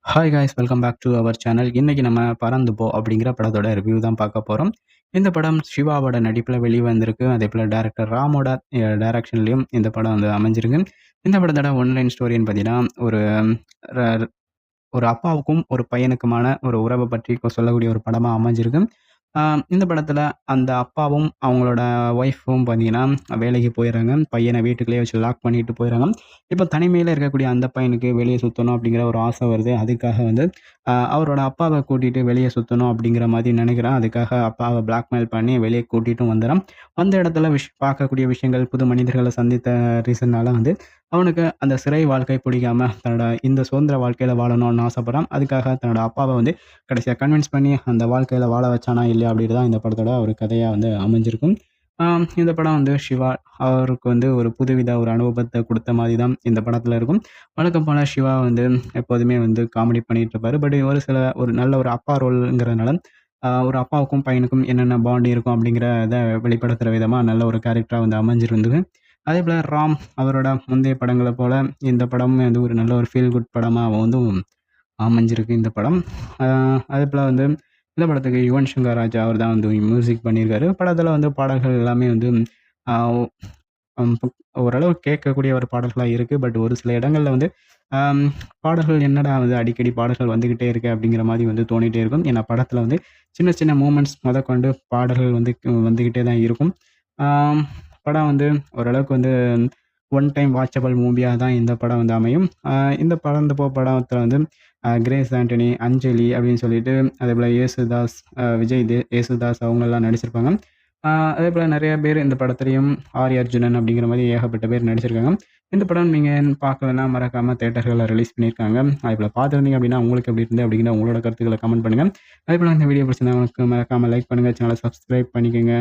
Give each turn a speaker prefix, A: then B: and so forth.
A: Hi guys welcome back to our channel. இன்னைக்கு நம்ம பறந்து போ அப்படிங்கிற படத்தோட ரிவ்யூ தான் பார்க்க போகிறோம். இந்த படம் சிவாவோட நடிப்பில் வெளிவந்திருக்கு. அதே போல் டைரக்டர் ராமோட டைரக்ஷன்லேயும் இந்த படம் வந்து அமைஞ்சிருக்கு. இந்த படத்தோட ஒன்லைன் ஸ்டோரின்னு பார்த்தீங்கன்னா ஒரு ர- ஒரு அப்பாவுக்கும் ஒரு பையனுக்குமான ஒரு உறவை பற்றி சொல்லக்கூடிய ஒரு படமா அமைஞ்சிருக்கு. இந்த படத்துல அந்த அப்பாவும் அவங்களோட ஒய்ஃபும் பார்த்தீங்கன்னா வேலைக்கு போயிடுறாங்க. பையனை வீட்டுக்குள்ளேயே வச்சு லாக் பண்ணிட்டு போயிடுறாங்க. இப்போ தனிமையில இருக்கக்கூடிய அந்த பையனுக்கு வெளிய சுத்தணும் அப்படிங்கிற ஒரு ஆசை வருது. அதுக்காக வந்து அவரோட அப்பாவ கூட்டிட்டு வெளிய சுத்தணும் அப்படிங்கிற மாதிரி நினைக்கிறான். அதுக்காக அப்பாவ பிளாக்மெயில் பண்ணி வெளிய கூட்டிட்டும் வந்துர்றான். வந்த இடத்துல பார்க்கக்கூடிய விஷயங்கள், புது மனிதர்கள சந்தித்த ரீசன்னால வந்து அவனுக்கு அந்த சிறை வாழ்க்கை பிடிக்காம தன்னோட இந்த சுதந்திர வாழ்க்கையில வாழணும்னு ஆசைப்படுறான். அதுக்காக தன்னோட அப்பாவ வந்து கடைசியா கன்வின்ஸ் பண்ணி அந்த வாழ்க்கையில வாழ வச்சானா இல்லையா அப்படின்னு தான் இந்த படத்தோட ஒரு கதையா வந்து அமைஞ்சிருக்கும். இந்த படம் வந்து சிவா அவருக்கு வந்து ஒரு புதுவித ஒரு அனுபவத்த குடுத்த மாரி தான் இந்த படத்துல இருக்கும். வழக்கம் போல சிவா வந்து எப்போதுமே வந்து காமெடி பண்ணிட்டு இருப்பாரு. பட் ஒரு சில ஒரு நல்ல ஒரு அப்பா ரோல்ங்கிறதுனால, ஒரு அப்பாவுக்கும் பையனுக்கும் என்னென்ன பாண்ட் இருக்கும் அப்படிங்கிறத வெளிப்படுத்துற விதமா நல்ல ஒரு கேரக்டரா வந்து அமைஞ்சிருந்தது. அதேபோல ராம் அவரோட முந்தைய படங்கள போல இந்த படமுமே வந்து ஒரு நல்ல ஒரு ஃபீல் குட் படமா வந்து அமைஞ்சிருக்கு இந்த படம். அ அதேபோல வந்து இந்த படத்துக்கு யுவன் சங்கர் ராஜா அவர் தான் வந்து மியூசிக் பண்ணியிருக்காரு. படத்துல வந்து பாடல்கள் எல்லாமே வந்து அ அம் ஓரளவு கேட்கக்கூடிய ஒரு பாடல்களா இருக்கு. பட் ஒரு சில இடங்கள்ல வந்து அம் பாடல்கள் என்னடா வந்து அடிக்கடி பாடல்கள் வந்துகிட்டே இருக்கு அப்படிங்கிற மாரி வந்து தோணிட்டே இருக்கும். ஏன்னா படத்துல வந்து சின்ன சின்ன மூமெண்ட்ஸ் மொதற்கொண்டு பாடல்கள் வந்து வந்துகிட்டே தான் இருக்கும். ஆம் படம் வந்து ஓரளவுக்கு வந்து ஒன் டைம் வாட்சபிள் மூவியா தான் இந்த படம் வந்து அமையும். இந்த படம் இந்த படத்துல வந்து கிரேஸ் ஆண்டனி, அஞ்சலி அப்படின்னு சொல்லிட்டு அதேபோல யேசுதாஸ், யேசுதாஸ் அவங்கலாம் நடிச்சிருப்பாங்க. ஆ அதேபோல நெறைய பேர் இந்த படத்துலயும் ஆர். அர்ஜுனன் அப்படிங்கிற மாரி ஏகப்பட்ட பேர் நடிச்சிருக்காங்க. இந்த படம் நீங்க பார்க்கலன்னா மறக்காம தியேட்டர்கள்ல ரிலீஸ் பண்ணியிருக்காங்க. அதேபோல பார்த்துருந்தீங்க அப்படின்னா உங்களுக்கு எப்படி இருந்தது அப்படிங்கிற உங்களோட கருத்துக்கள கமெண்ட் பண்ணுங்க. அதேபோல இந்த வீடியோ பிடிச்சிருந்தா மறக்காம லைக் பண்ணுங்க. சேனல சப்ஸ்கிரைப் பண்ணிக்கங்க.